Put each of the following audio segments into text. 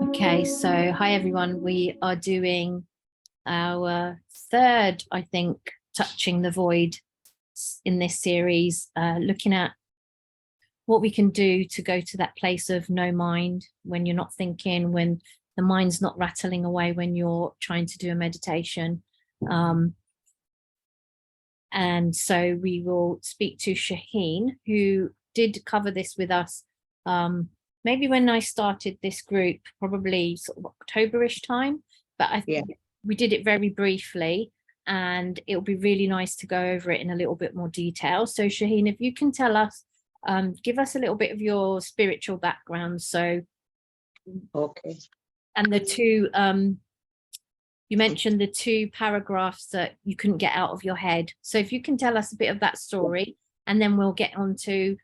Okay, so hi everyone. We are doing our third, I think, Touching the Void in this series, looking at what we can do to go to that place of no mind when you're not thinking, when the mind's not rattling away when you're trying to do a meditation. And so we will speak to Shaheen, who did cover this with us maybe when I started this group, probably sort of October-ish time, but I think we did it very briefly, and it'll be really nice to go over it in a little bit more detail. So Shaheen, if you can tell us, give us a little bit of your spiritual background. So, okay. And the two, you mentioned the two paragraphs that you couldn't get out of your head. So if you can tell us a bit of that story, and then we'll get on to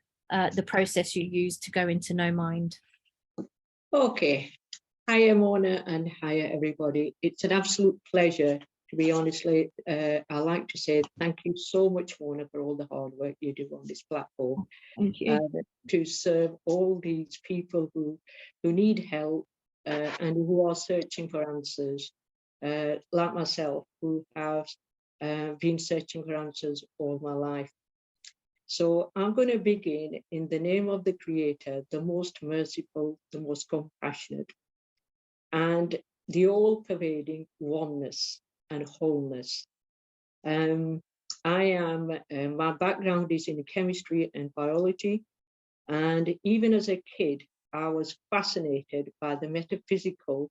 the process you use to go into no mind. Okay. Hiya, Mona, and hiya, everybody. It's an absolute pleasure, to be honestly. I like to say thank you so much, Mona, for all the hard work you do on this platform. Thank you. To serve all these people who need help and who are searching for answers, like myself, who have been searching for answers all my life. So I'm going to begin in the name of the Creator, the most merciful, the most compassionate, and the all-pervading oneness and wholeness. My background is in chemistry and biology, and even as a kid, I was fascinated by the metaphysical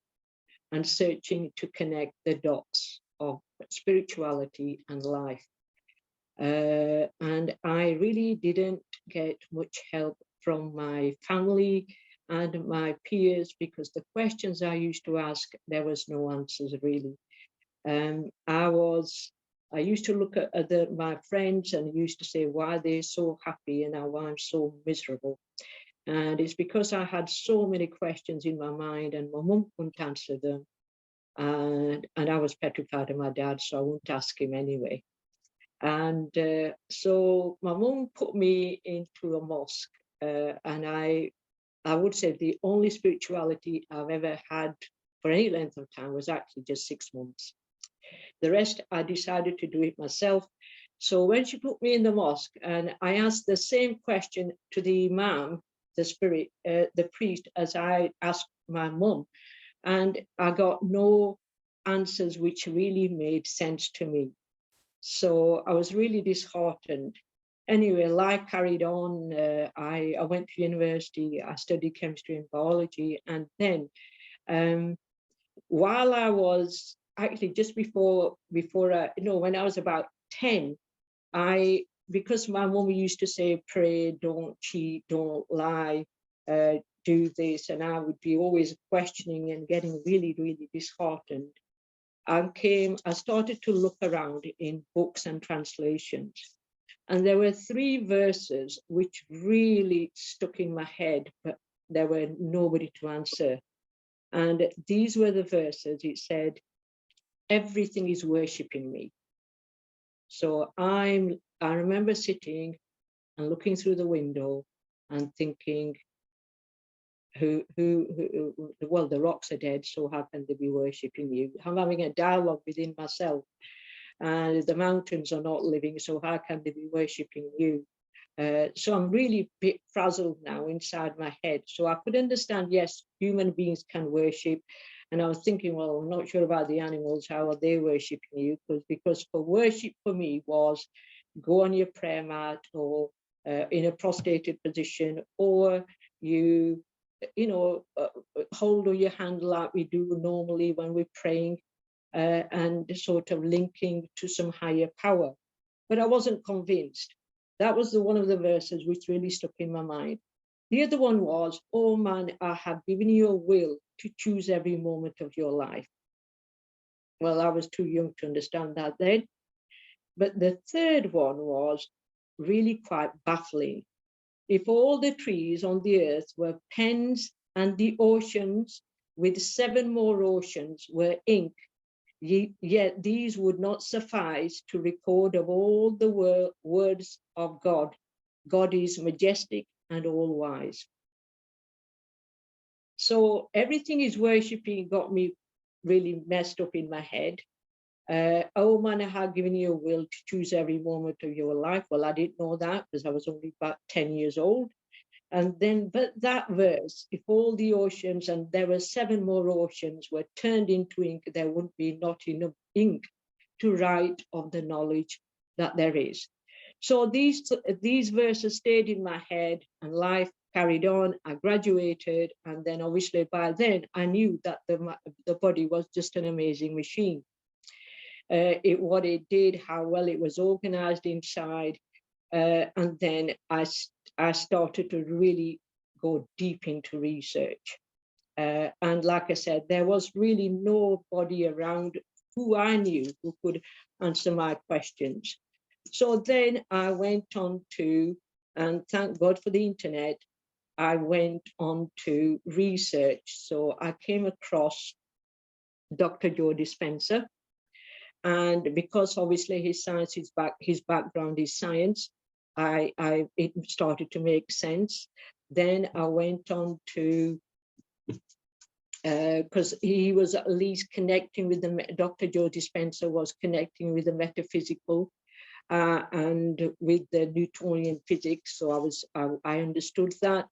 and searching to connect the dots of spirituality and life. And I really didn't get much help from my family and my peers, because the questions I used to ask, there was no answers really. I used to look at my friends and used to say, why they're so happy and why I'm so miserable. And it's because I had so many questions in my mind and my mum couldn't answer them. And I was petrified of my dad, so I wouldn't ask him anyway. And so my mum put me into a mosque, and I would say the only spirituality I've ever had for any length of time was actually just 6 months. The rest, I decided to do it myself. So when she put me in the mosque, and I asked the same question to the imam, the priest, as I asked my mum, and I got no answers which really made sense to me. So I was really disheartened. Anyway, life carried on. I went to university. I studied chemistry and biology. And then while I was actually just before when I was about 10, because my mom used to say, pray, don't cheat, don't lie, do this. And I would be always questioning and getting really, really disheartened. I started to look around in books and translations, and there were 3 verses which really stuck in my head, but there were nobody to answer. And these were the verses. It said, everything is worshiping me. So I remember sitting and looking through the window and thinking, well, the rocks are dead, so how can they be worshipping you? I'm having a dialogue within myself, and the mountains are not living, so how can they be worshipping you? So I'm really a bit frazzled now inside my head. So I could understand, yes, human beings can worship. And I was thinking, well, I'm not sure about the animals, how are they worshipping you? Because for worship for me was go on your prayer mat, or in a prostrated position, or you hold your hand like we do normally when we're praying, and sort of linking to some higher power. But I wasn't convinced. That was one of the verses which really stuck in my mind. The other one was, oh man, I have given you a will to choose every moment of your life. Well, I was too young to understand that then. But the third one was, really quite baffling. If all the trees on the earth were pens and the oceans with 7 more oceans were ink, yet these would not suffice to record of all the words of God. God is majestic and all wise. So everything is worshipping got me really messed up in my head. Oh man, I have given you a will to choose every moment of your life. Well, I didn't know that because I was only about 10 years old. And then, but that verse, if all the oceans, and there were 7 more oceans, were turned into ink, there wouldn't be not enough ink to write of the knowledge that there is. So these verses stayed in my head, and life carried on. I graduated, and then obviously by then I knew that the body was just an amazing machine. What it did, how well it was organized inside, and then I started to really go deep into research. And like I said, there was really nobody around who I knew who could answer my questions. So then I went on to, and thank God for the internet, I went on to research. So I came across Dr. Joe Dispenza. And because obviously his background is science, it started to make sense. Then I went on to, because he was at least connecting with Dr. Joe Dispenza was connecting with the metaphysical and with the Newtonian physics. So I understood that.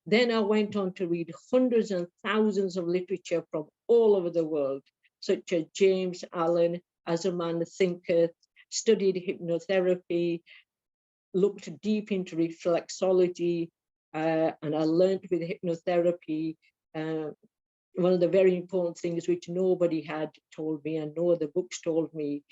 Then I went on to read hundreds and thousands of literature from all over the world, such as James Allen, As a Man Thinketh, studied hypnotherapy, looked deep into reflexology, and I learned with hypnotherapy. One of the very important things which nobody had told me, and no other books told me,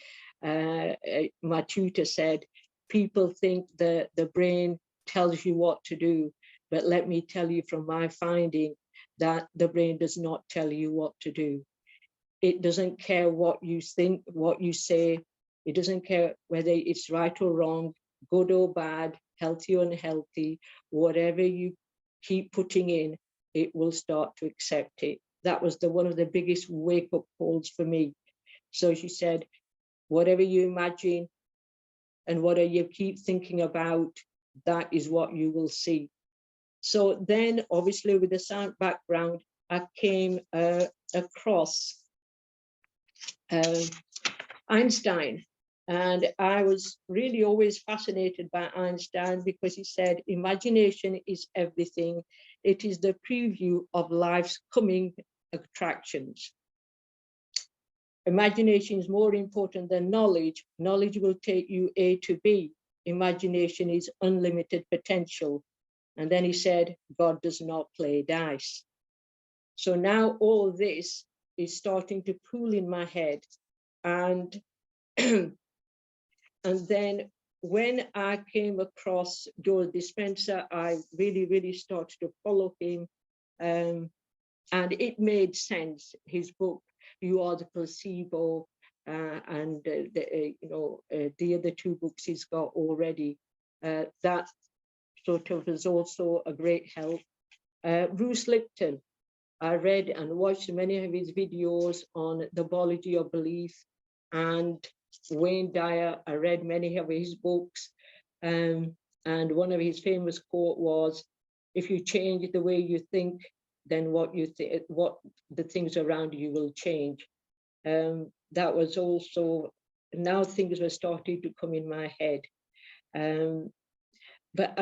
my tutor said, people think that the brain tells you what to do, but let me tell you from my finding that the brain does not tell you what to do. It doesn't care what you think, what you say. It doesn't care whether it's right or wrong, good or bad, healthy or unhealthy. Whatever you keep putting in, it will start to accept it. That was one of the biggest wake-up calls for me. So she said, whatever you imagine and whatever you keep thinking about, that is what you will see. So then, obviously, with the science background, I came across Einstein. And I was really always fascinated by Einstein because he said, imagination is everything. It is the preview of life's coming attractions. Imagination is more important than knowledge. Knowledge will take you A to B. Imagination is unlimited potential. And then he said, God does not play dice. So now all this is starting to pool in my head. And and then when I came across Joe Dispenza, I really, really started to follow him. And it made sense. His book, You Are the Placebo, and the other 2 books he's got already, that sort of is also a great help. Bruce Lipton, I read and watched many of his videos on the biology of belief, and Wayne Dyer, I read many of his books, and one of his famous quote was, if you change the way you think, then what the things around you will change. That was also, now things were starting to come in my head. But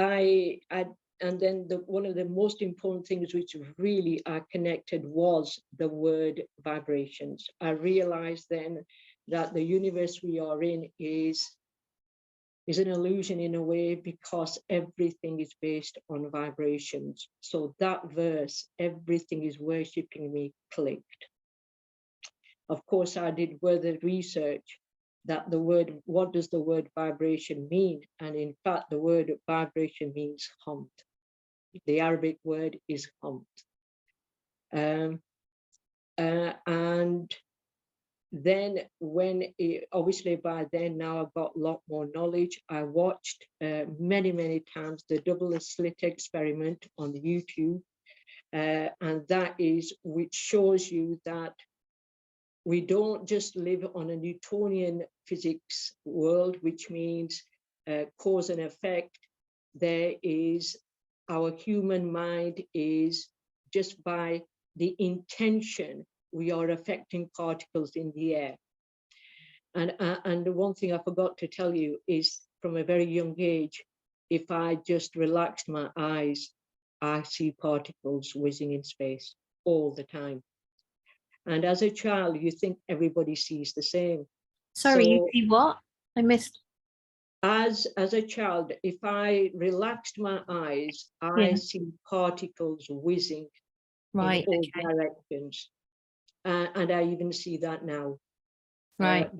and then one of the most important things which really I connected was the word vibrations. I realized then that the universe we are in is an illusion in a way, because everything is based on vibrations. So that verse, everything is worshiping me, clicked. Of course, I did further research that what does the word vibration mean? And in fact, the word vibration means humd. The Arabic word is humd. And then obviously by then now I've got a lot more knowledge. I watched many times the double slit experiment on YouTube, and that is which shows you that we don't just live on a Newtonian physics world, which means cause and effect. There is, our human mind is just by the intention, we are affecting particles in the air. And the one thing I forgot to tell you is from a very young age, if I just relaxed my eyes, I see particles whizzing in space all the time. And as a child, you think everybody sees the same. Sorry, So, you see what? I missed. As a child, if I relaxed my eyes, I see particles whizzing in all directions. And I even see that now. Right.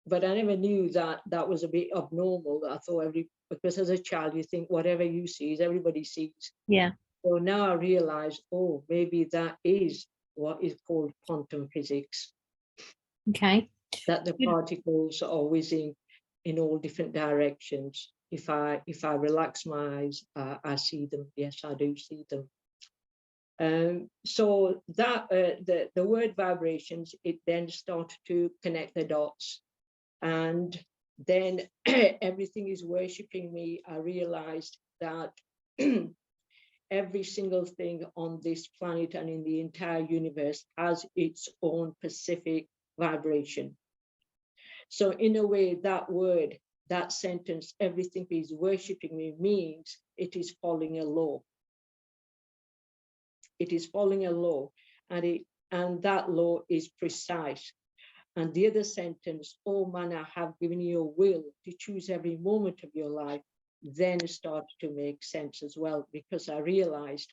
But I never knew that that was a bit abnormal. I thought because as a child, you think whatever you see is everybody sees. Yeah. So now I realize, oh, maybe that is what is called quantum physics. Okay. That the particles are whizzing in all different directions. If I relax my eyes, I see them. Yes, I do see them. So that the word vibrations, it then started to connect the dots, and then everything is worshiping me. I realized that every single thing on this planet and in the entire universe has its own specific vibration. So in a way, that word, that sentence, everything is worshiping me, means it is following a law. It is following a law, and that law is precise. And the other sentence, oh man, I have given you a will to choose every moment of your life, then started to make sense as well, because I realized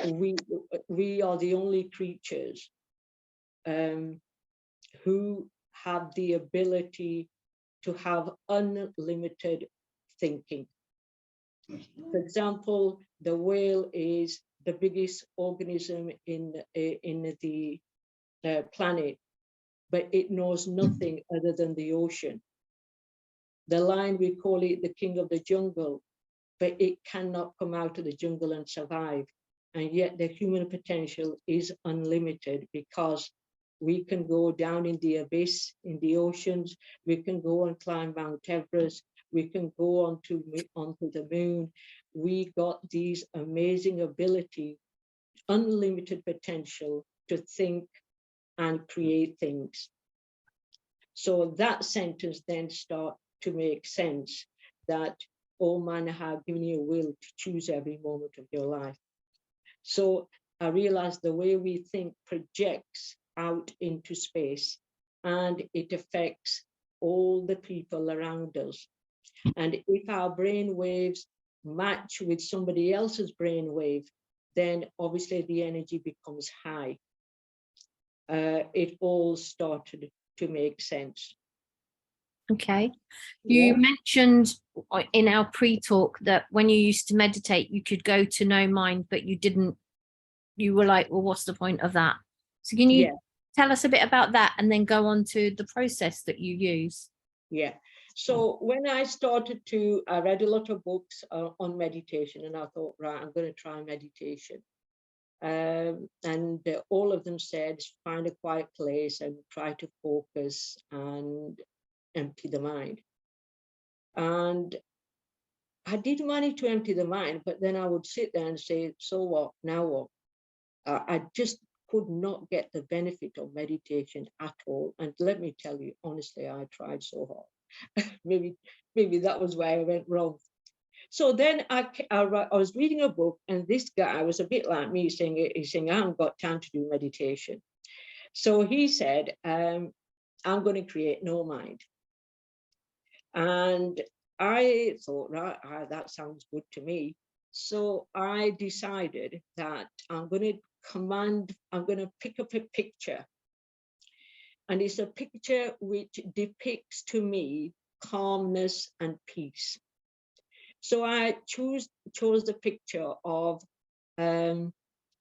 we are the only creatures who have the ability to have unlimited thinking. For example, the whale is the biggest organism in the planet, but it knows nothing other than the ocean. The lion, we call it the king of the jungle, but it cannot come out of the jungle and survive. And yet the human potential is unlimited, because we can go down in the abyss, in the oceans, we can go and climb Mount Everest, we can go onto the moon. We got these amazing ability, unlimited potential to think and create things. So that sentence then starts to make sense, that, oh man, I have given you a will to choose every moment of your life. So I realized the way we think projects out into space, and it affects all the people around us. And if our brain waves match with somebody else's brain wave, then obviously the energy becomes high. It all started to make sense. Okay. You mentioned in our pre-talk that when you used to meditate, you could go to no mind, but you were like, well, what's the point of that? So can you tell us a bit about that and then go on to the process that you use? Yeah. So when I started I read a lot of books on meditation, and I thought, right, I'm going to try meditation. And all of them said, find a quiet place and try to focus and empty the mind. And I did manage to empty the mind, but then I would sit there and say, so what, now what? I just could not get the benefit of meditation at all. And let me tell you, honestly, I tried so hard. maybe that was where I went wrong. So then I was reading a book, and this guy was a bit like me, saying, I haven't got time to do meditation. So he said, I'm going to create no mind. And I thought, right, that sounds good to me. So I decided that I'm going to pick up a picture. And it's a picture which depicts to me calmness and peace. So I chose the picture of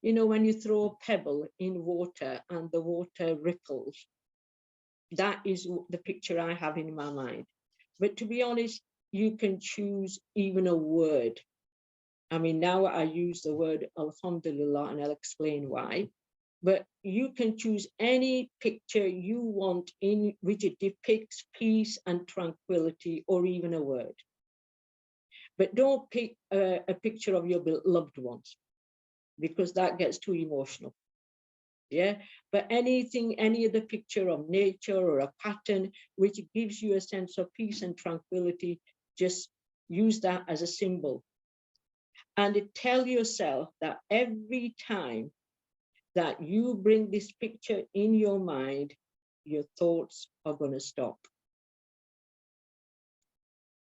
You know, when you throw a pebble in water and the water ripples, that is the picture I have in my mind. But to be honest, you can choose even a word. I mean, now I use the word Alhamdulillah, and I'll explain why. But you can choose any picture you want in which it depicts peace and tranquility, or even a word. But don't pick a picture of your loved ones, because that gets too emotional. Yeah, but anything, any other picture of nature or a pattern which gives you a sense of peace and tranquility, just use that as a symbol. And tell yourself that every time that you bring this picture in your mind, your thoughts are going to stop.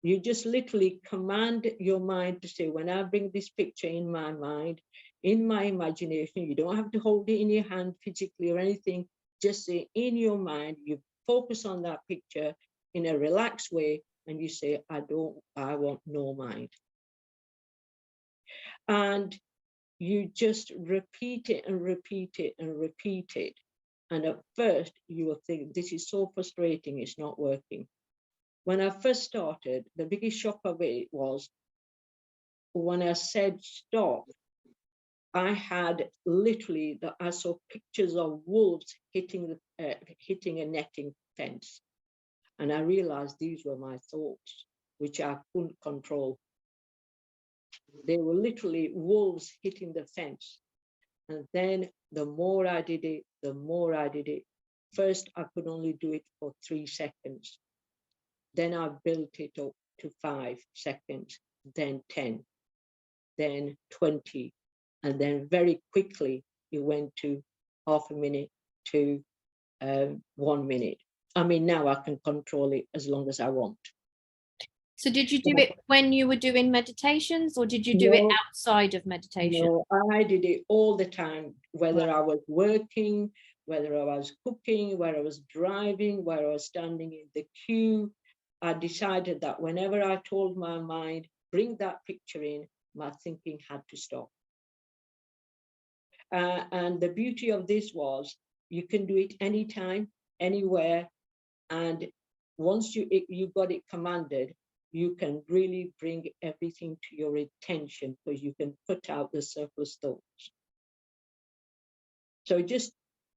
You just literally command your mind to say, when I bring this picture in my mind, in my imagination, you don't have to hold it in your hand physically or anything, just say in your mind, you focus on that picture in a relaxed way, and you say, I want no mind. And you just repeat it and repeat it and repeat it. And at first you will think, this is so frustrating, it's not working. When I first started, the biggest shock of it was when I said stop, I had literally, I saw pictures of wolves hitting a netting fence. And I realized these were my thoughts, which I couldn't control. They were literally wolves hitting the fence. And then the more I did it, the more I did it. First, I could only do it for 3 seconds. Then I built it up to 5 seconds, then 10, then 20. And then very quickly, it went to half a minute to 1 minute. I mean, now I can control it as long as I want. So did you do it when you were doing meditations, or did you do it outside of meditation? No, I did it all the time, whether I was working, whether I was cooking, where I was driving, where I was standing in the queue. I decided that whenever I told my mind, bring that picture in, my thinking had to stop. And the beauty of this was you can do it anytime, anywhere. And once you got it commanded, you can really bring everything to your attention, because you can put out the surplus thoughts. So just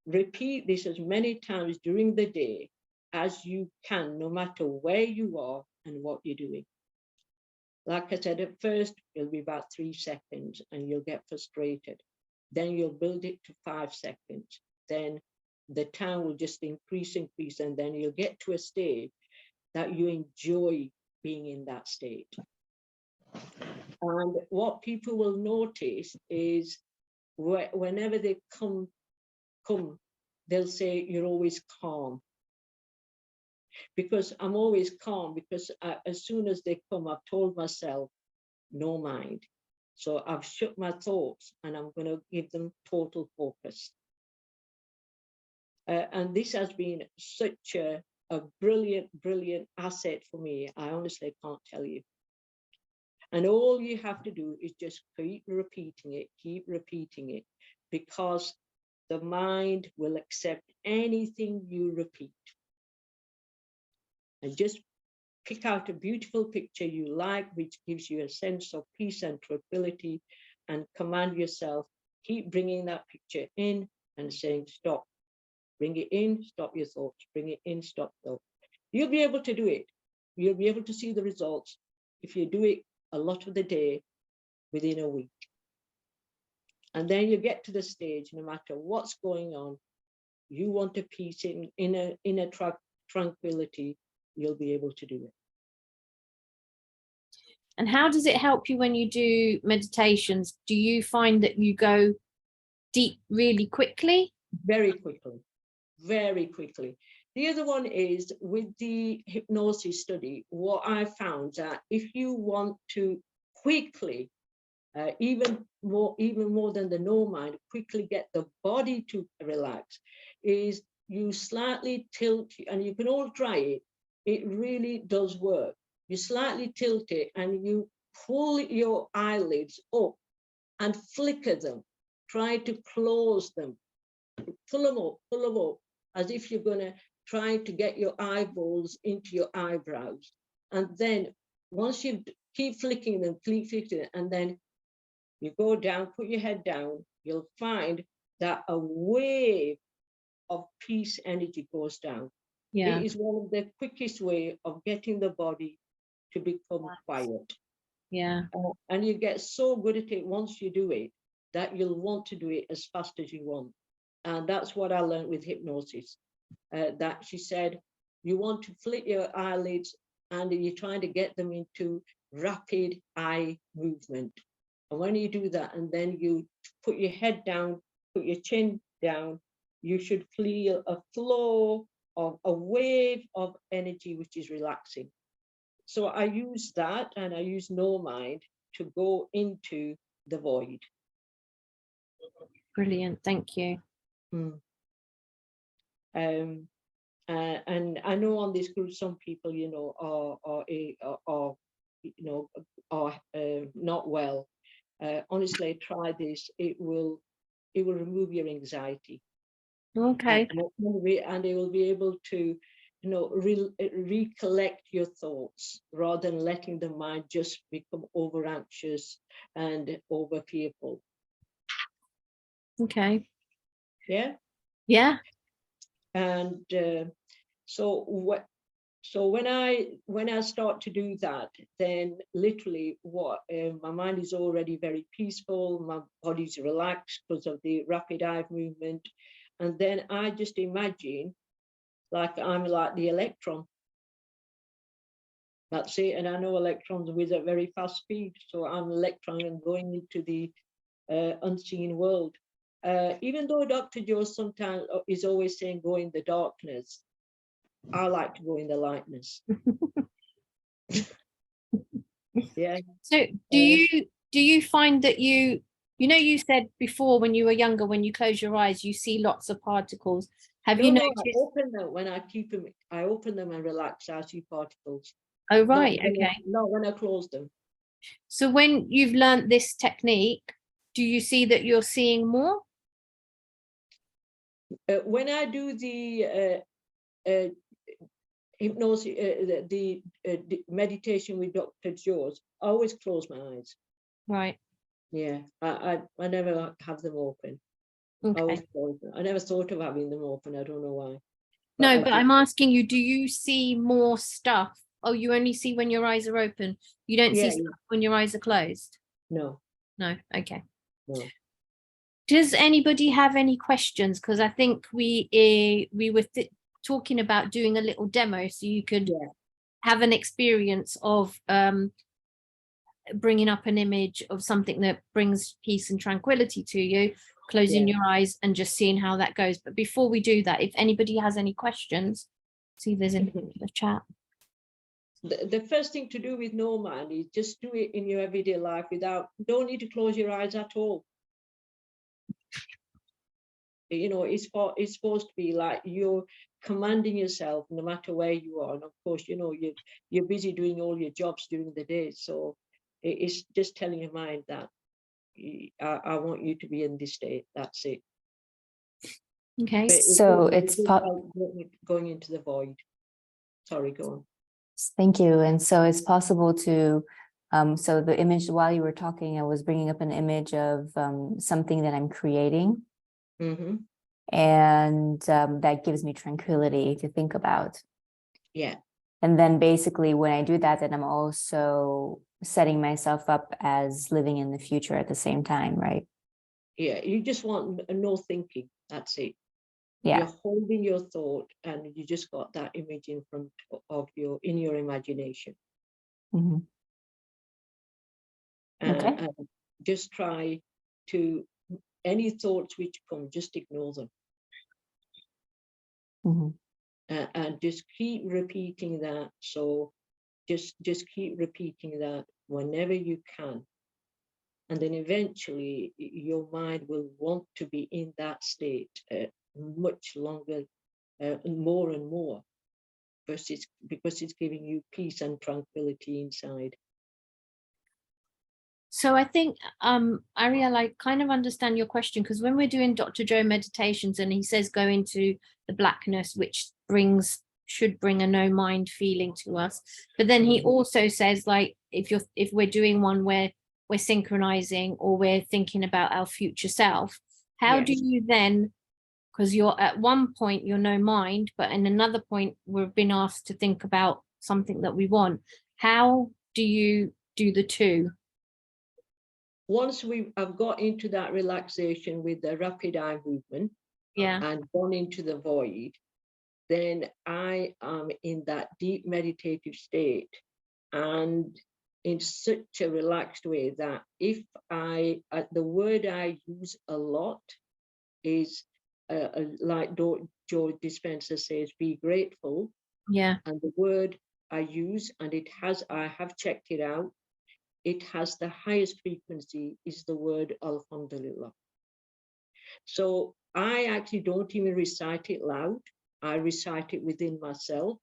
repeat this as many times during the day as you can, no matter where you are and what you're doing. Like I said, at first, it'll be about 3 seconds and you'll get frustrated. Then you'll build it to 5 seconds. Then the time will just increase, and then you'll get to a stage that you enjoy being in that state. And what people will notice is whenever they come, they'll say, you're always calm. Because I'm always calm, because as soon as they come, I've told myself, no mind. So I've shut my thoughts and I'm going to give them total focus. And this has been such a brilliant, brilliant asset for me. I honestly can't tell you. And all you have to do is just keep repeating it, because the mind will accept anything you repeat. And just pick out a beautiful picture you like, which gives you a sense of peace and tranquility, and command yourself, keep bringing that picture in and saying, stop. Bring it in, stop your thoughts. Bring it in, stop thoughts. You'll be able to do it. You'll be able to see the results if you do it a lot of the day within a week. And then you get to the stage, no matter what's going on, you want a peace in a tranquility, you'll be able to do it. And how does it help you when you do meditations? Do you find that you go deep really quickly? Very quickly, very quickly. The other one is with the hypnosis study, what I found that if you want to quickly, even more than the no mind, quickly get the body to relax, is you slightly tilt, and you can all try it. It really does work. You slightly tilt it and you pull your eyelids up and flicker them. try to close them, pull them up, as if you're going to try to get your eyeballs into your eyebrows. And then once you keep flicking them, and then you go down, put your head down, you'll find that a wave of peace energy goes down. Yeah. It is one of the quickest way of getting the body to become quiet. Yeah. And you get so good at it once you do it that you'll want to do it as fast as you want. And that's what I learned with hypnosis. That she said, you want to flick your eyelids and you're trying to get them into rapid eye movement. And when you do that, and then you put your head down, put your chin down, you should feel a flow of a wave of energy, which is relaxing. So I use that, and I use No Mind to go into the void. Brilliant. Thank you. And I know on this group, some people, are not well. Honestly, try this. It will remove your anxiety. Okay. And they will be able to, recollect your thoughts rather than letting the mind just become over anxious and over fearful. Okay. Yeah. Yeah. And so when I start to do that, then literally my mind is already very peaceful, my body's relaxed because of the rapid eye movement, and then I just imagine like I'm like the electron. That's it. And I know electrons with a very fast speed, so I'm an electron and going into the unseen world. Even though Dr. Joe sometimes is always saying go in the darkness, I like to go in the lightness. Yeah. So do you find that you said before when you were younger, when you close your eyes, you see lots of particles. Have you noticed? I open them when I keep them. I open them and relax. I see particles. Oh, right. Okay. Not when I close them. So when you've learned this technique, do you see that you're seeing more? When I do the hypnosis, the meditation with Dr. Joe's, I always close my eyes. Right. Yeah, I never have them open. Okay. I never thought of having them open. I don't know why. But I'm asking you, do you see more stuff? Oh, you only see when your eyes are open. You don't see stuff when your eyes are closed? No. No. Okay. No. Does anybody have any questions? Because I think we were talking about doing a little demo so you could have an experience of bringing up an image of something that brings peace and tranquility to you, closing your eyes and just seeing how that goes. But before we do that, if anybody has any questions, see if there's anything in the chat. The first thing to do with No Mind is just do it in your everyday life don't need to close your eyes at all. It's supposed to be like you're commanding yourself no matter where you are. And of course, you're busy doing all your jobs during the day. So it's just telling your mind that I want you to be in this state. That's it. Okay. So it's going into the void. Sorry, go on. Thank you. And so it's possible to, so the image, while you were talking, I was bringing up an image of something that I'm creating. Mm-hmm. And that gives me tranquility to think about. Yeah. And then basically when I do that, then I'm also setting myself up as living in the future at the same time, right? Yeah, you just want no thinking. That's it. Yeah. You're holding your thought and you just got that image in front of you in your imagination. Mm-hmm. Okay. And just try to, any thoughts which come, just ignore them. Mm-hmm. And just keep repeating that. So just keep repeating that whenever you can. And then eventually your mind will want to be in that state much longer, more and more, because it's giving you peace and tranquility inside. So I think, Ariel, I kind of understand your question, because when we're doing Dr. Joe meditations and he says go into the blackness, which should bring a no mind feeling to us. But then he also says, like, if we're doing one where we're synchronizing or we're thinking about our future self, how do you then, because you're at one point you're no mind, but in another point we've been asked to think about something that we want. How do you do the two? Once I've got into that relaxation with the rapid eye movement, and gone into the void, then I am in that deep meditative state, and in such a relaxed way that if the word I use a lot is like Joe Dispenza says, be grateful. Yeah. And the word I use, and I have checked it out, it has the highest frequency is the word Alhamdulillah. So I actually don't even recite it loud. I recite it within myself,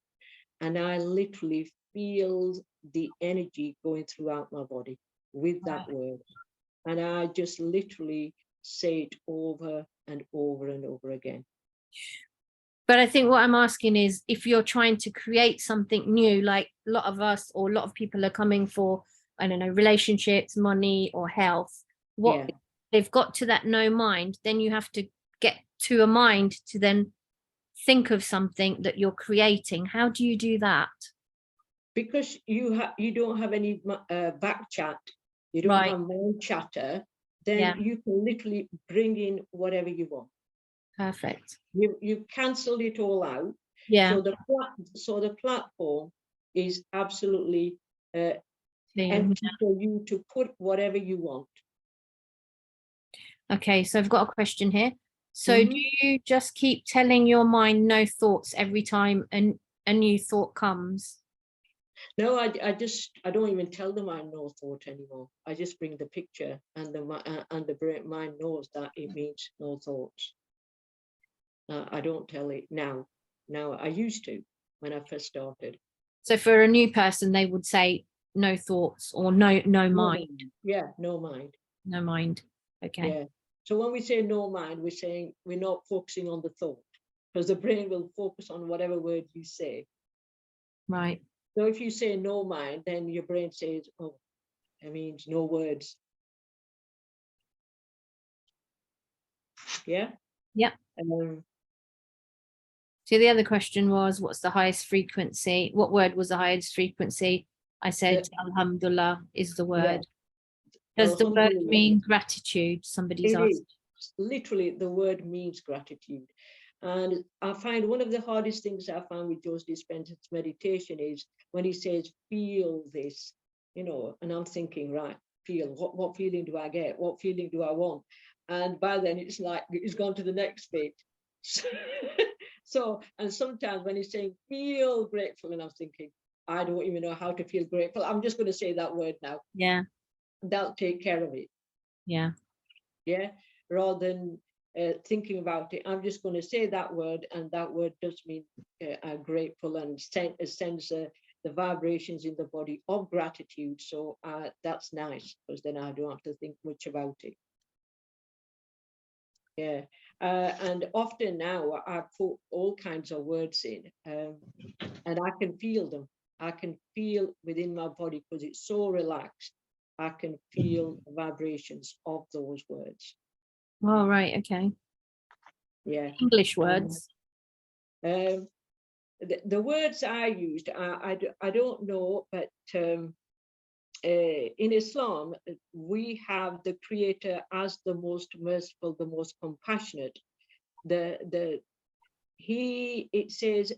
and I literally feel the energy going throughout my body with that word. And I just literally say it over and over and over again. But I think what I'm asking is, if you're trying to create something new, like a lot of us or a lot of people are coming for, I don't know, relationships, money, or health, they've got to that no mind, then you have to get to a mind to then think of something that you're creating. How do you do that? Because you don't have any back chat, you don't have mind chatter, then you can literally bring in whatever you want. Perfect. You cancel it all out. Yeah. So the platform is absolutely empty for you to put whatever you want. Okay, so I've got a question here. So do you just keep telling your mind no thoughts every time a new thought comes? No, I don't even tell the mind no thought anymore. I just bring the picture, and the mind knows that it means no thoughts. I don't tell it now. Now I used to when I first started. So for a new person, they would say no thoughts or no mind. Yeah, no mind. No mind. Okay. Yeah. So when we say no mind, we're saying we're not focusing on the thought, because the brain will focus on whatever word you say. Right. So if you say no mind, then your brain says, oh, it means no words. Yeah? Yeah. So the other question was, what's the highest frequency? What word was the highest frequency? I said, Alhamdulillah is the word. Yeah. Does the word mean gratitude? Somebody's asked. Literally, the word means gratitude. And I find one of the hardest things I found with Joe Dispenza's meditation is when he says, feel this, and I'm thinking, right, feel, what feeling do I get? What feeling do I want? And by then it's like, it's gone to the next bit. So, and sometimes when he's saying, feel grateful, and I'm thinking, I don't even know how to feel grateful. I'm just going to say that word now. Yeah. That'll take care of it. Yeah. Yeah. Rather than thinking about it, I'm just going to say that word, and that word does mean grateful, and sends the vibrations in the body of gratitude. So that's nice, because then I don't have to think much about it. Yeah. And often now I put all kinds of words in, and I can feel them. I can feel within my body, because it's so relaxed. I can feel the vibrations of those words. Oh, right. Okay. Yeah. English words. The words I used, I don't know, but in Islam, we have the Creator as the most merciful, the most compassionate. It says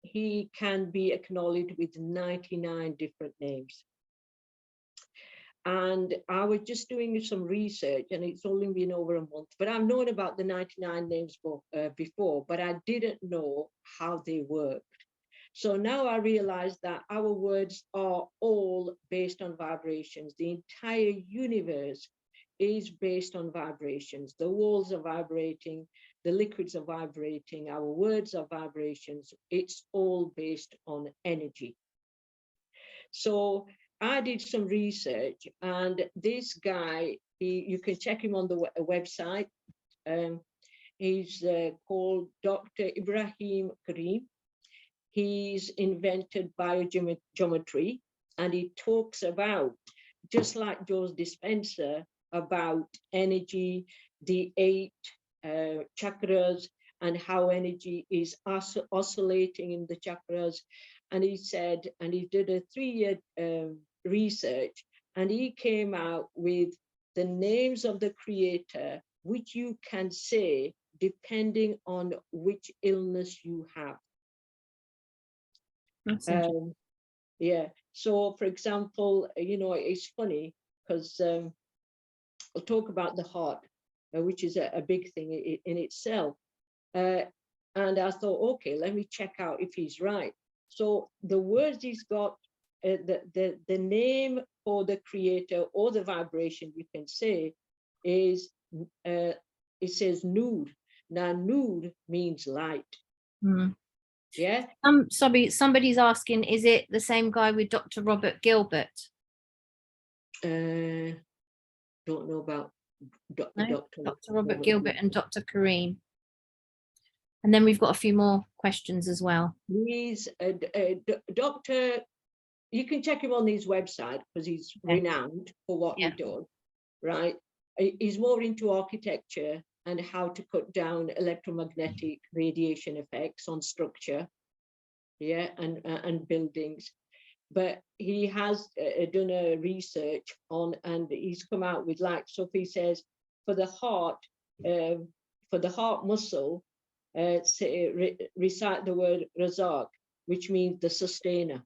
he can be acknowledged with 99 different names. And I was just doing some research, and it's only been over a month, but I've known about the 99 names before, but I didn't know how they worked. So now I realize that our words are all based on vibrations. The entire universe is based on vibrations. The walls are vibrating, the liquids are vibrating, our words are vibrations. It's all based on energy. So I did some research, and this guy, you can check him on the website. He's called Dr. Ibrahim Karim. He's invented biogeometry, and he talks about, just like Joe's dispenser, about energy, the 8 chakras, and how energy is oscillating in the chakras. And he said, and he did a 3-year research, and he came out with the names of the creator, which you can say depending on which illness you have. Yeah. So, for example, it's funny because I'll talk about the heart, which is a big thing in itself. And I thought, okay, let me check out if he's right. So the words he's got, the name for the creator or the vibration, you can say, is it says Noor. Now, Noor means light. Yeah. Somebody's asking, is it the same guy with Dr. Robert Gilbert? Don't know about Dr. Robert Gilbert and Dr. Kareem. And then we've got a few more questions as well. He's Dr. You can check him on his website because he's renowned for what he does, right? He's more into architecture and how to cut down electromagnetic radiation effects on structure, and buildings. But he has done a research on, and he's come out with, like, so if he says for the heart muscle, recite the word Razak, which means the sustainer.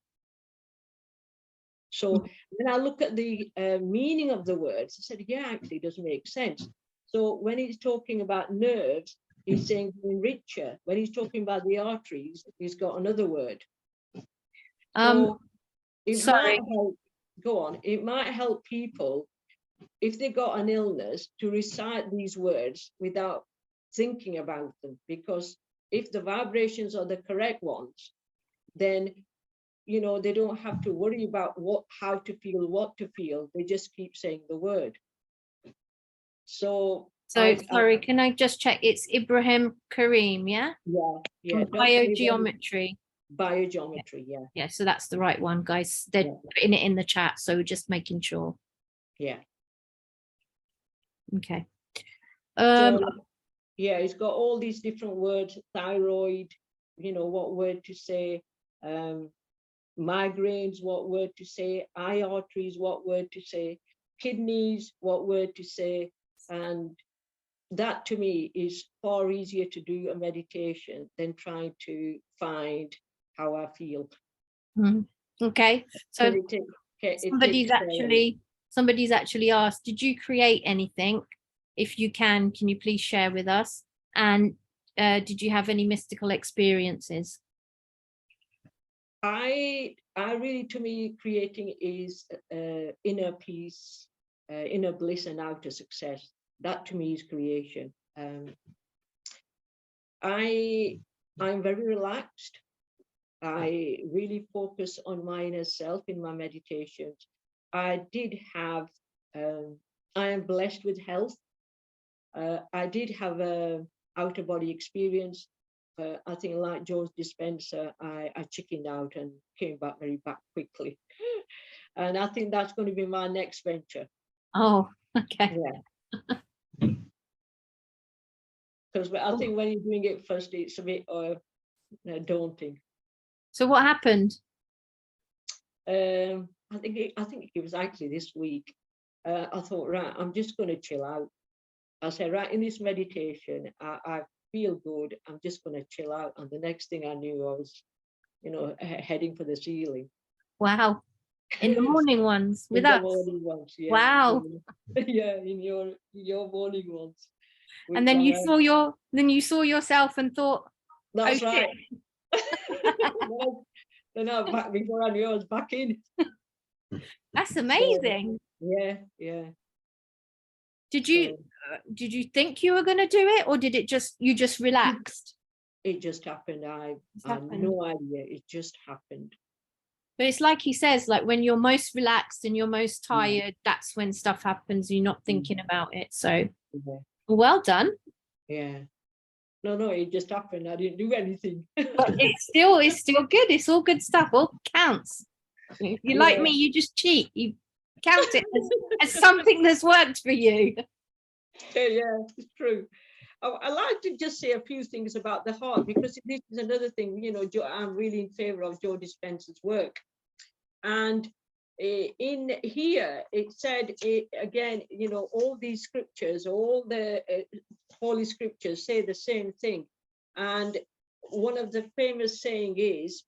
So when I look at the meaning of the words, I said, yeah, actually it does make sense. So when he's talking about nerves, he's saying richer. When he's talking about the arteries, he's got another word. So it might help, it might help people, if they got an illness, to recite these words without thinking about them. Because if the vibrations are the correct ones, then they don't have to worry about how to feel, what to feel. They just keep saying the word. So sorry, can I just check? It's Ibrahim Kareem, yeah? Yeah. Biogeometry. Biogeometry, yeah. Yeah, so that's the right one, guys. They're putting it in the chat, so we're just making sure. Yeah. Okay. He's got all these different words: thyroid, what word to say, migraines, what word to say, eye arteries, what word to say, kidneys, what word to say. And that to me is far easier to do a meditation than trying to find how I feel. Okay, so somebody's actually asked, did you create anything? If you can you please share with us? And did you have any mystical experiences? I really, to me, creating is inner peace, inner bliss, and outer success. That to me is creation. I'm very relaxed. I really focus on my inner self in my meditations. I am blessed with health. I did have a outer body experience. I think, like Joe's dispenser, I chickened out and came back very quickly. And I think that's going to be my next venture. Oh, okay. Yeah. Because I think when you're doing it first, it's a bit daunting. So what happened? I think it was actually this week. I thought, right, I'm just going to chill out. I said, right, in this meditation, I feel good. I'm just going to chill out. And the next thing I knew, I was, heading for the ceiling. Wow. In the morning ones with us? In the morning ones, yeah. Wow. Yeah, in your morning ones. And then you saw yourself and thought, that's right. Then I'm back before I knew I was back in. That's amazing. So, yeah. Did you think you were going to do it, or did you just relaxed? It just happened. I had no idea. It just happened. But it's like he says, like when you're most relaxed and you're most tired, that's when stuff happens. You're not thinking about it. So well done. Yeah. No, it just happened. I didn't do anything. But it's still good. It's all good stuff. All counts. If you like me, you just cheat. You count it as something that's worked for you. Yeah, it's true. I like to just say a few things about the heart, because this is another thing, I'm really in favor of Joe Dispenza's work. And in here, it said, again, all these scriptures, all the holy scriptures say the same thing. And one of the famous saying is,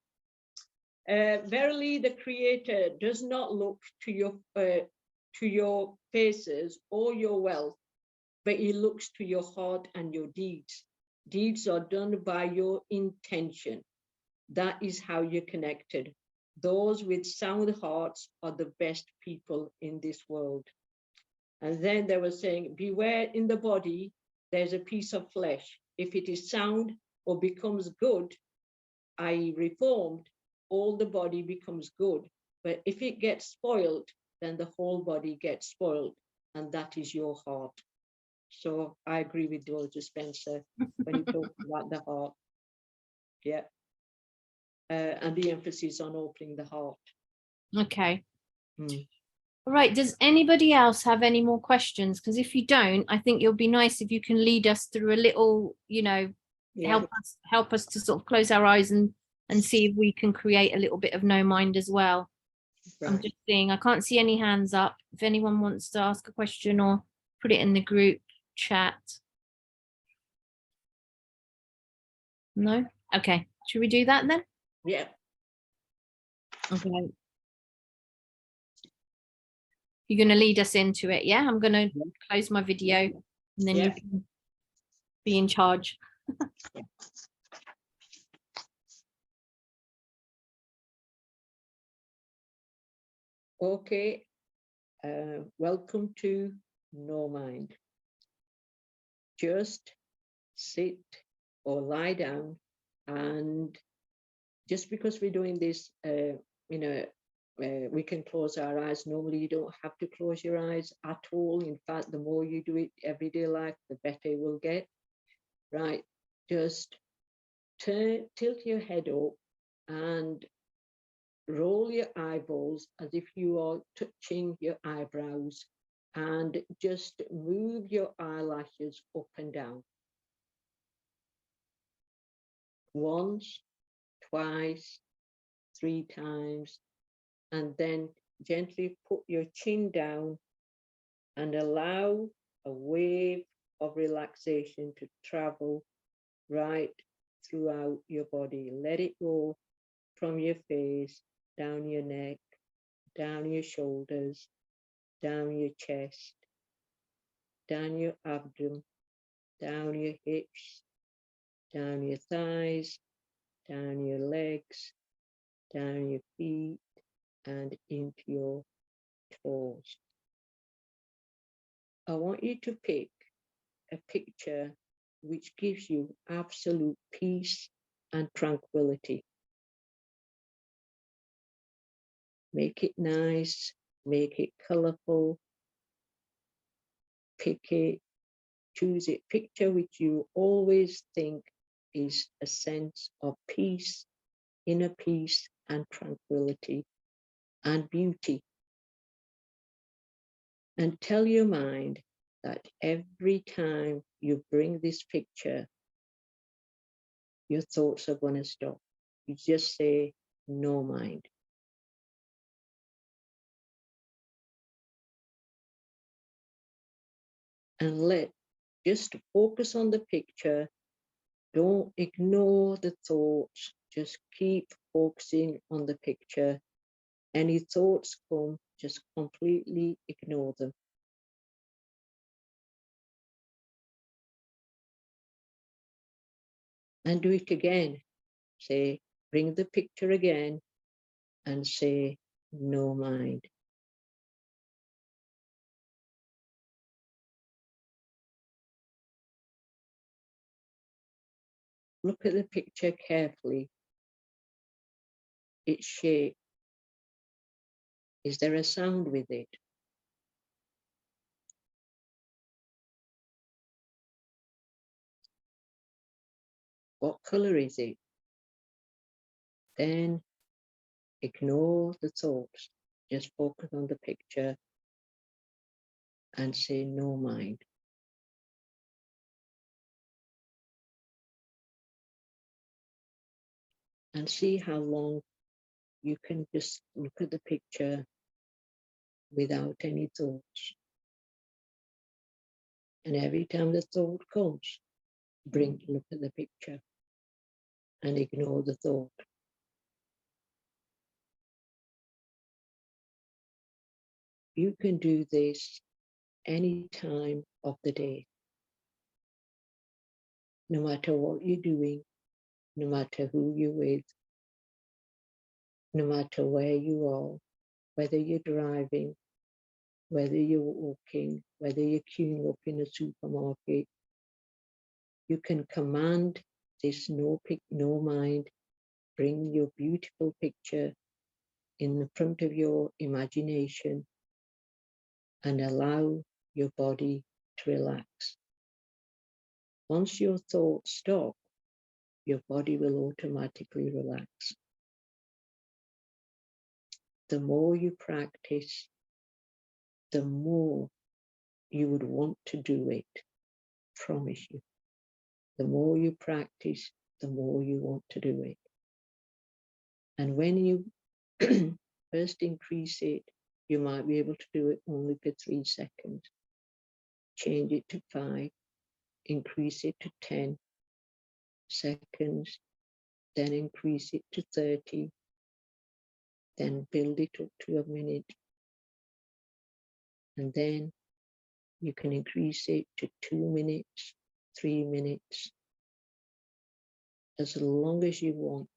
verily the Creator does not look to your faces or your wealth, but he looks to your heart and your deeds. Deeds are done by your intention. That is how you're connected. Those with sound hearts are the best people in this world. And then they were saying, beware, in the body, there's a piece of flesh. If it is sound or becomes good, i.e. reformed, all the body becomes good. But if it gets spoiled, then the whole body gets spoiled. And that is your heart. So I agree with George Spencer when he talks about the heart. Yeah. And the emphasis on opening the heart. Okay. All right. Does anybody else have any more questions? Because if you don't, I think it'll be nice if you can lead us through a little, help us to sort of close our eyes and see if we can create a little bit of no mind as well. Right. I'm just seeing, I can't see any hands up. If anyone wants to ask a question or put it in the group chat. No? Okay. Should we do that then? Yeah. Okay. You're going to lead us into it, yeah? I'm going to close my video and then you can be in charge. Okay. Welcome to No Mind. Just sit or lie down, and just because we're doing this, we can close our eyes. Normally, you don't have to close your eyes at all. In fact, the more you do it everyday life, the better it will get. Right? Just tilt your head up and roll your eyeballs as if you are touching your eyebrows, and just move your eyelashes up and down. Once, twice, 3 times, and then gently put your chin down and allow a wave of relaxation to travel right throughout your body. Let it go from your face, down your neck, down your shoulders, down your chest, down your abdomen, down your hips, down your thighs, down your legs, down your feet, and into your toes. I want you to pick a picture which gives you absolute peace and tranquility. Make it nice, make it colorful, pick it, choose it, picture which you always think is a sense of peace, inner peace and tranquility and beauty. And tell your mind that every time you bring this picture, your thoughts are going to stop. You just say, no mind. And just focus on the picture. Don't ignore the thoughts. Just keep focusing on the picture. Any thoughts come, just completely ignore them. And do it again. Say, bring the picture again and say, no mind. Look at the picture carefully. Its shape, Is there a sound with it? What color is it? Then ignore the thoughts. Just focus on the picture and say no mind. And see how long you can just look at the picture without any thoughts. And every time the thought comes, look at the picture and ignore the thought. You can do this any time of the day. No matter what you're doing, no matter who you're with, no matter where you are, whether you're driving, whether you're walking, whether you're queuing up in a supermarket, you can command this no mind, bring your beautiful picture in the front of your imagination and allow your body to relax. Once your thoughts stop, your body will automatically relax. The more you practice, the more you would want to do it. Promise you. The more you practice, the more you want to do it. And when you first increase it, you might be able to do it only for 3 seconds. Change it to 5, increase it to 10 seconds, then increase it to 30, then build it up to a minute. And then you can increase it to 2 minutes, 3 minutes, as long as you want.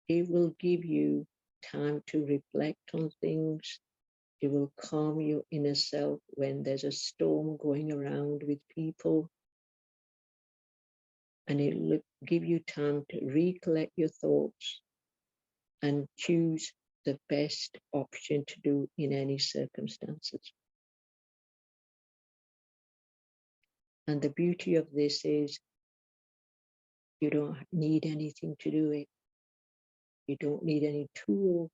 It will give you time to reflect on things. It will calm your inner self when there's a storm going around with people. And it will give you time to recollect your thoughts and choose the best option to do in any circumstances. And the beauty of this is you don't need anything to do it. You don't need any tool.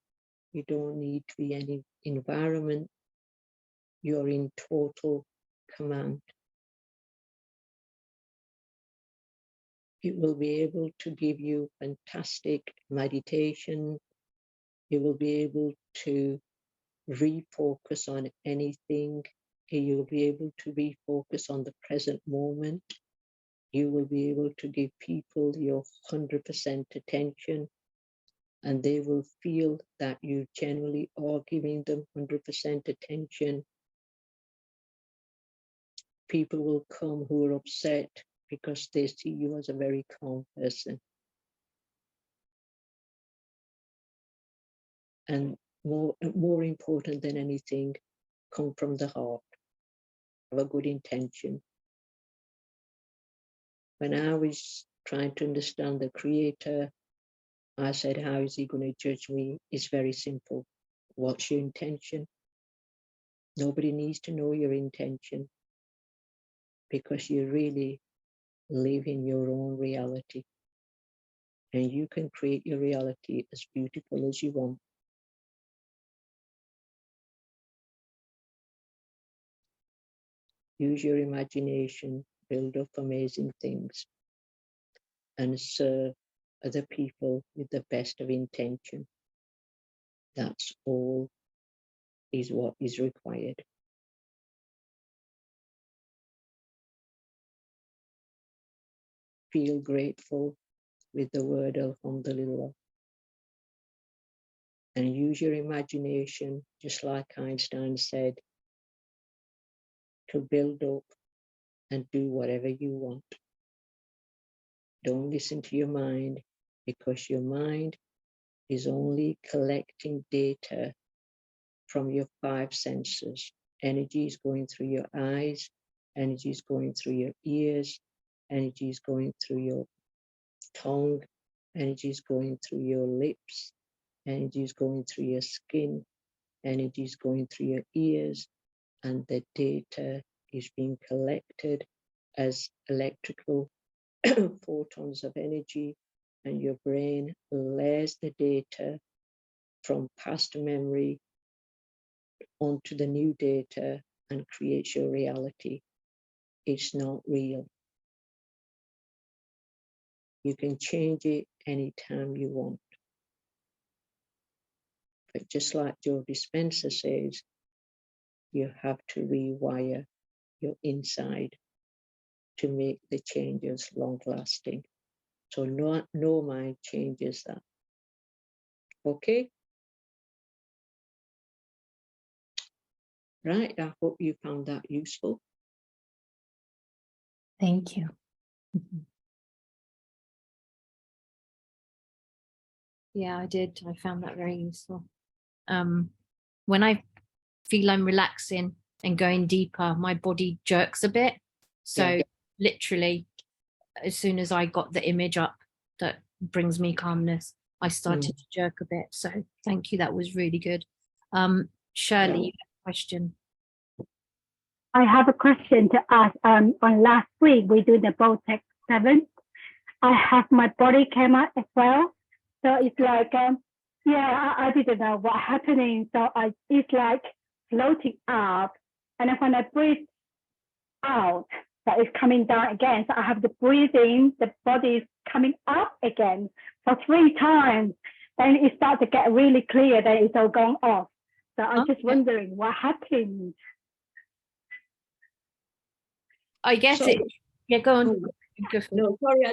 You don't need to be any environment. You're in total command. It will be able to give you fantastic meditation. You will be able to refocus on anything. You will be able to refocus on the present moment. You will be able to give people your 100% attention, and they will feel that you genuinely are giving them 100% attention. People will come who are upset because they see you as a very calm person. And more important than anything, come from the heart. Have a good intention. When I was trying to understand the Creator, I said, how is he going to judge me? It's very simple. What's your intention? Nobody needs to know your intention, because you really live in your own reality. And you can create your reality as beautiful as you want. Use your imagination, build up amazing things, and serve other people with the best of intention. That's all is what is required. Feel grateful with the word Alhamdulillah. And use your imagination, just like Einstein said, to build up and do whatever you want. Don't listen to your mind, because your mind is only collecting data from your 5 senses. Energy is going through your eyes, energy is going through your ears, energy is going through your tongue, energy is going through your lips, Energy is going through your skin. Energy is going through your ears. And the data is being collected as electrical photons of energy. And your brain layers the data from past memory onto the new data and creates your reality. It's not real. You can change it anytime you want. But just like Joe Dispenza says, you have to rewire your inside to make the changes long lasting. So no mind changes that. Okay? Right, I hope you found that useful. Thank you. Yeah, I did. I found that very useful. When I feel I'm relaxing and going deeper, my body jerks a bit. So Yeah. literally, as soon as I got the image up that brings me calmness, I started to jerk a bit. So thank you. That was really good. Shirley, you have a question. I have a question to ask. On last week, we do the Baltic 7. I have my body came out as well. So it's like, I didn't know what happening. So it's like floating up. And then when I breathe out, that is coming down again. So I have the breathing, the body is coming up again for 3 times. Then it starts to get really clear that it's all gone off. So I'm just wondering what happened. I guess Sorry. go on. No, sorry,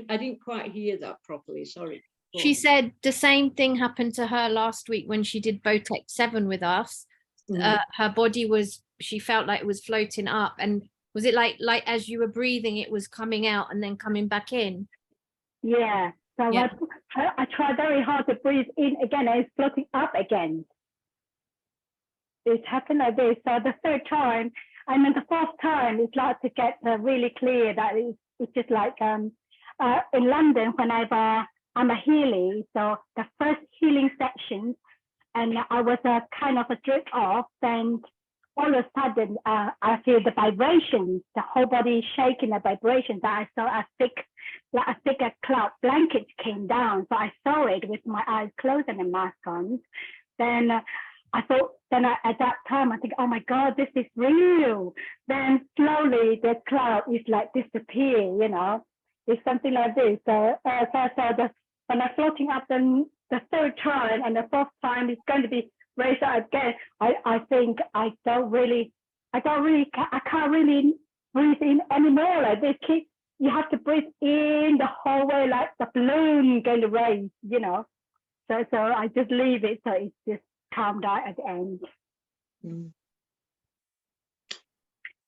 I didn't quite hear that properly. Sorry. She said the same thing happened to her last week when she did Botex 7 with us. Her body she felt like it was floating up. And was it like as you were breathing, it was coming out and then coming back in? Yeah. So Yeah. I tried very hard to breathe in again, and it's floating up again. It happened like this. So the 3rd time, and then the 4th time, it's like to get really clear that it's just like in London, whenever I'm a healing, so the first healing section, and I was kind of a drift off, then all of a sudden I feel the vibrations, the whole body shaking, the vibrations. That I saw a thick cloud blanket came down. So I saw it with my eyes closed and a mask on. Then I thought, at that time, I think, oh my God, this is real. Then slowly the cloud is like disappear, it's something like this. So when I'm floating up the 3rd time and the 4th time is going to be raised up again, I think I can't really breathe in anymore. Like this, you have to breathe in the whole way, like the balloon going to raise, So I just leave it, so it's just calmed down at the end.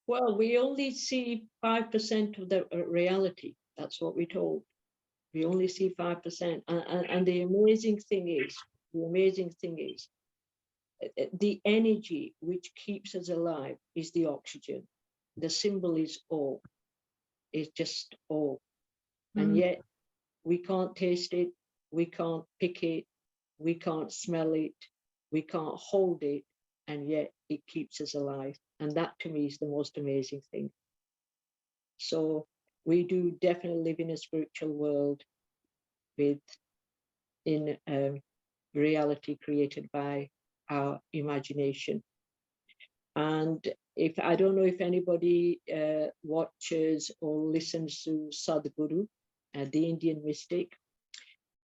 Well, we only see 5% of the reality. That's what we're told. We only see 5%. And the amazing thing is, the energy which keeps us alive is the oxygen. The symbol is O. It's just O. And yet we can't taste it, we can't pick it, we can't smell it, we can't hold it, and yet it keeps us alive. And that to me is the most amazing thing. So we do definitely live in a spiritual world in reality created by our imagination. And I don't know if anybody watches or listens to Sadhguru, the Indian mystic.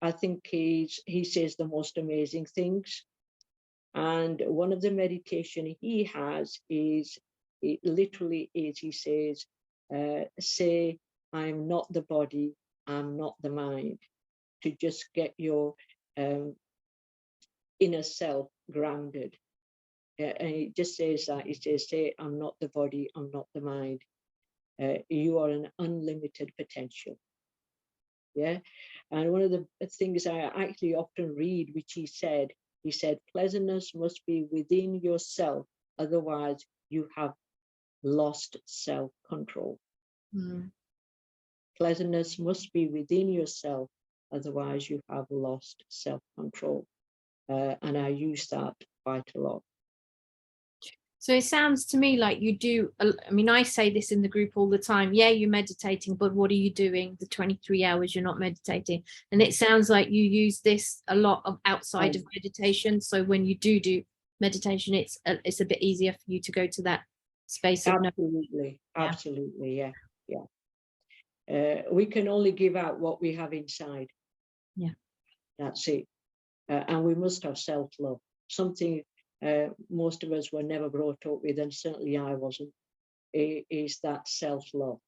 I think he says the most amazing things. And one of the meditation he has is, it literally is, he says, say, I'm not the body, I'm not the mind, to just get your inner self grounded. And it just says that, it says, say, I'm not the body, I'm not the mind. You are an unlimited potential. Yeah. And one of the things I actually often read, which he said, pleasantness must be within yourself, otherwise you have lost self-control. Pleasantness must be within yourself, otherwise you have lost self-control. and I use that quite a lot. So it sounds to me like you do, I mean, I say this in the group all the time. Yeah, you're meditating, but what are you doing the 23 hours you're not meditating? And it sounds like you use this a lot of outside of meditation. So when you do meditation, it's a bit easier for you to go to that space of Absolutely, absolutely, yeah. We can only give out what we have inside. Yeah. That's it. And we must have self-love, something most of us were never brought up with, and certainly I wasn't, is that self-love.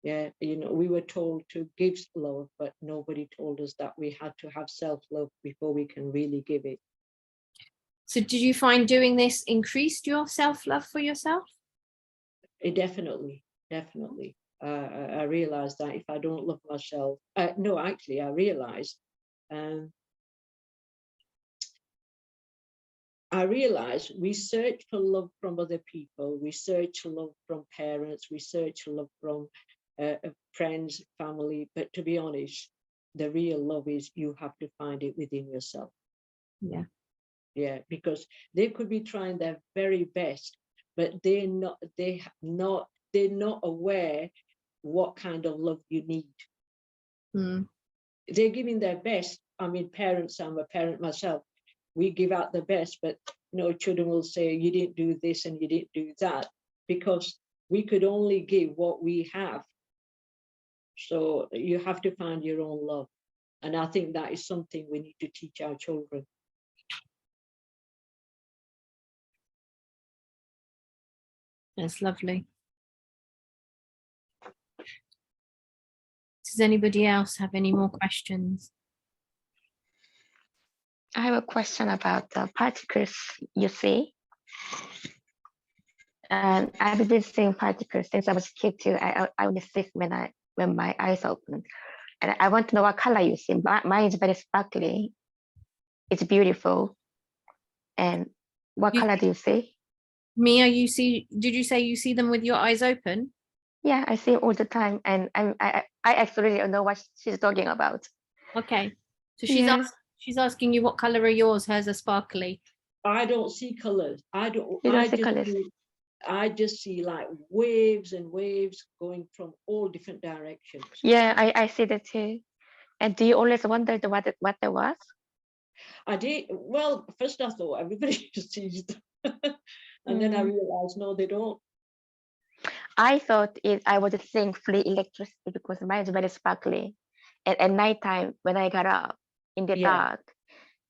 Yeah, you know, we were told to give love, but nobody told us that we had to have self-love before we can really give it. So did you find doing this increased your self-love for yourself? It definitely. I realized that if I don't love myself, no, actually, I realized we search for love from other people, we search for love from parents, we search for love from friends, family, but to be honest, the real love is you have to find it within yourself. Yeah, because they could be trying their very best, but they're not aware what kind of love you need. They're giving their best. I mean, parents, I'm a parent myself, we give out the best, but children will say, you didn't do this and you didn't do that, because we could only give what we have. So you have to find your own love. And I think that is something we need to teach our children. That's lovely. Does anybody else have any more questions? I have a question about the particles you see. And I've been seeing particles since I was a kid too. I would see when my eyes open. And I want to know what color you see. Mine is very sparkly. It's beautiful. And what color do you see? Mia, did you say you see them with your eyes open? Yeah, I see all the time. And I actually don't know what she's talking about. Okay. So she's asking you what color are yours? Hers are sparkly. I don't see colors. I just see like waves and waves going from all different directions. Yeah, I see that too. And do you always wonder what it was? I did. Well, first I thought everybody sees them. And then I realized, no, they don't. I thought I was seeing free electricity because mine is very sparkly. And at nighttime, when I got up in the dark,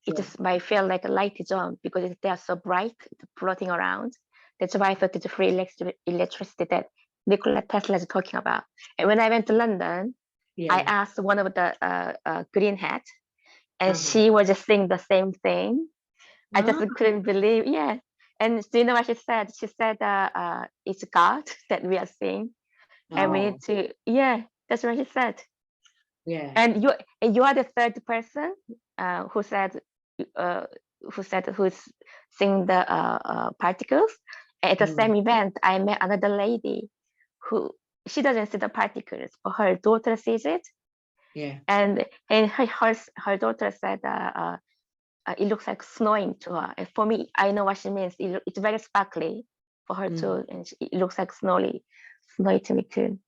it just might feel like a light is on because they are so bright, floating around. That's why I thought it's free electricity that Nikola Tesla is talking about. And when I went to London, I asked one of the green hats, and she was just saying the same thing. I just couldn't believe, And do you know what she said? She said, it's God that we are seeing. And we need to, that's what she said. Yeah. And you are the third person who's seeing the particles. At the same event, I met another lady who, she doesn't see the particles, but her daughter sees it. Yeah. And her daughter said it looks like snowing to her. And for me, I know what she means. It's very sparkly for her too, and it looks like snowy to me too.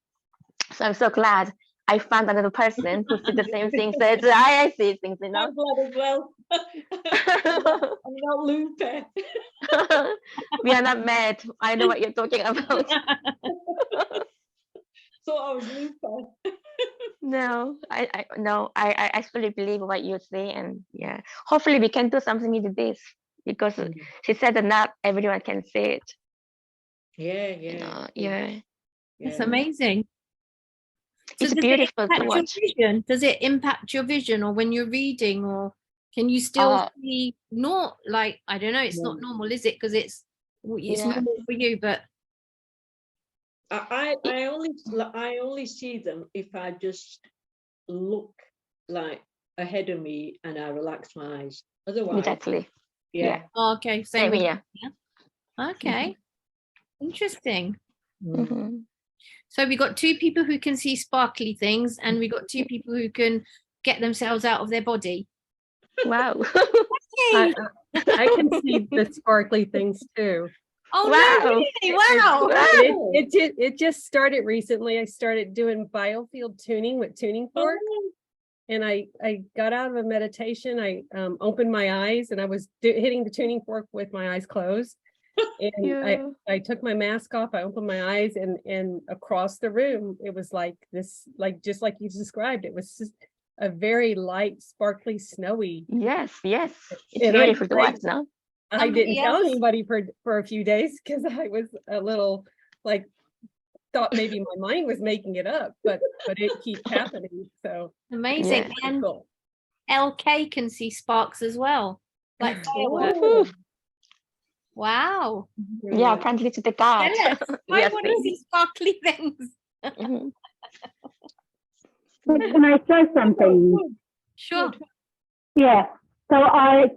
So I'm so glad I found another person who sees the same things that I see things, I'm glad as well. I'm not Lupe. We are not mad. I know what you're talking about. So I was Lupe. No, I actually believe what you say, and hopefully we can do something with this, because she said that not everyone can see it. It's amazing. It's beautiful to watch. Does it impact your vision, or when you're reading, or can you still see? Not like, I don't know, it's not normal, is it? Because it's normal for you, but I only see them if I just look like ahead of me and I relax my eyes. Otherwise, exactly. Okay, same here. Okay, interesting. Mm-hmm. So we got two people who can see sparkly things, and we got two people who can get themselves out of their body. Wow. I can see the sparkly things too. Oh, Wow. no, really? Wow. It just started recently. I started doing biofield tuning with tuning fork. And I got out of a meditation. I opened my eyes and I was hitting the tuning fork with my eyes closed. And Yeah. I took my mask off. I opened my eyes and across the room, it was like this, like just like you described. It was just a very light, sparkly, snowy. Yes, yes. It's And beautiful to watch now. I didn't Somebody tell else- anybody for a few days because I was a little like thought maybe my mind was making it up, but it keeps happening. So Amazing. Yeah. And cool. LK can see sparks as well, like fireworks. Woohoo. Wow. Yeah, apparently to the god. Yes, We I are want to seeing. see sparkly things. Mhm. Can I say something? Sure. Yeah. So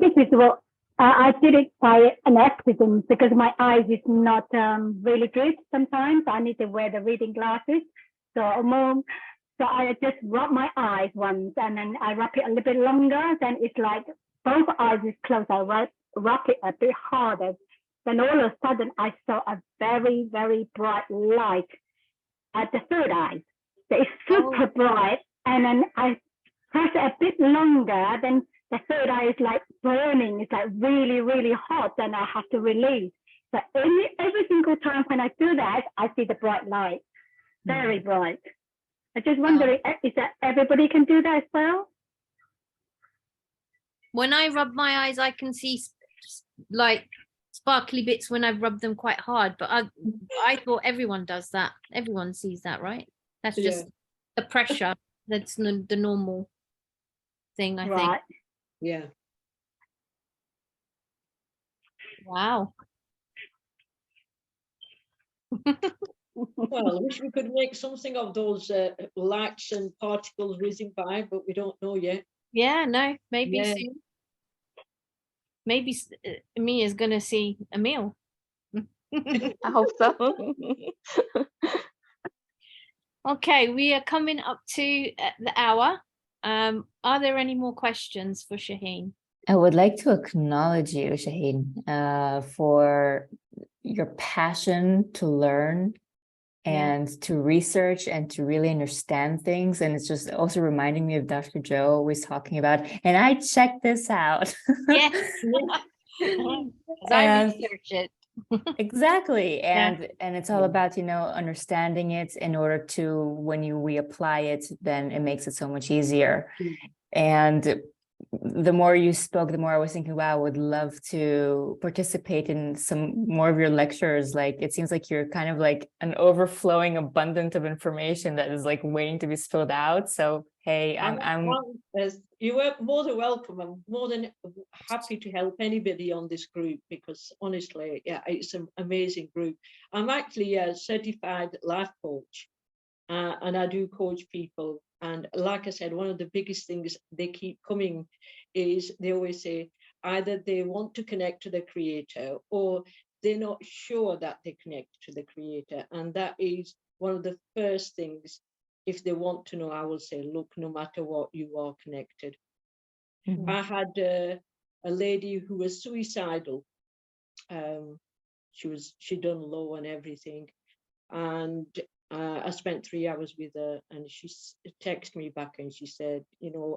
this is what I did it by an accident because my eyes is not really good. Sometimes I need to wear the reading glasses. So I just rub my eyes once and then I rub it a little bit longer. Then it's like both eyes is closed. I rub it a bit harder. Then all of a sudden I saw a very, very bright light at the third eye. So it's super bright. And then I press it a bit longer, then the third eye is like burning. It's like really, really hot. Then I have to release. So every single time when I do that, I see the bright light, very bright. I just wondering, is that everybody can do that as well? When I rub my eyes, I can see like sparkly bits when I've rubbed them quite hard, but I thought everyone does that. Everyone sees that, right? That's just the pressure. That's the normal thing, I think. Yeah. Wow. Well, I wish we could make something of those lights and particles whizzing by, but we don't know yet. Yeah, no, maybe soon. Maybe Mia's going to see Emil. I hope so. Okay, we are coming up to the hour. Are there any more questions for Shaheen? I would like to acknowledge you, Shaheen, for your passion to learn and to research and to really understand things. And it's just also reminding me of Dr. Joe always talking about, and I checked this out. Yes. I research it. Exactly. And it's all about, understanding it in order to, when we apply it, then it makes it so much easier. And the more you spoke, the more I was thinking, wow, I would love to participate in some more of your lectures. Like, it seems like you're kind of like an overflowing abundance of information that is like waiting to be spilled out. So, hey, you were more than welcome. I'm more than happy to help anybody on this group because honestly, it's an amazing group. I'm actually a certified life coach and I do coach people. And like I said, one of the biggest things they keep coming is they always say either they want to connect to the creator or they're not sure that they connect to the creator. And that is one of the first things. If they want to know, I will say, look, no matter what, you are connected. Mm-hmm. I had a lady who was suicidal. She'd done low and everything. And I spent 3 hours with her and she texted me back and she said,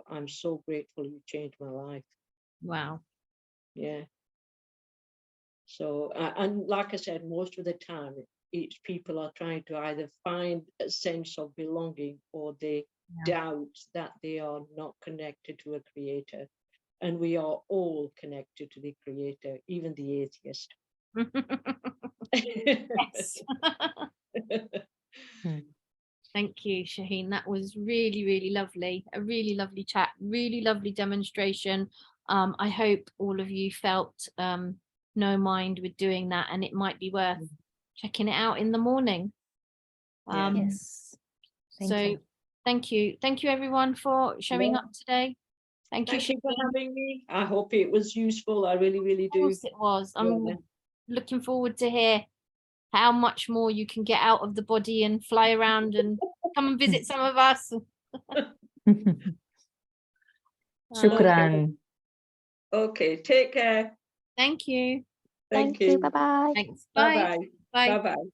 I'm so grateful you changed my life. Wow. Yeah. So, and like I said, most of the time, it's people are trying to either find a sense of belonging or they doubt that they are not connected to a creator. And we are all connected to the creator, even the atheist. Yes. Thank you, Shaheen. That was really, really lovely. A really lovely chat, really lovely demonstration. I hope all of you felt no mind with doing that, and it might be worth checking it out in the morning. Yes. Thank you everyone for showing up today. Thank you for having me. I hope it was useful. I really, really do. Of course it was. I'm looking forward to hear how much more you can get out of the body and fly around and come and visit some of us. Shukran. Okay, take care. Thank you. Thank you. Bye-bye. Thanks. Bye Bye. bye. Bye. Bye bye.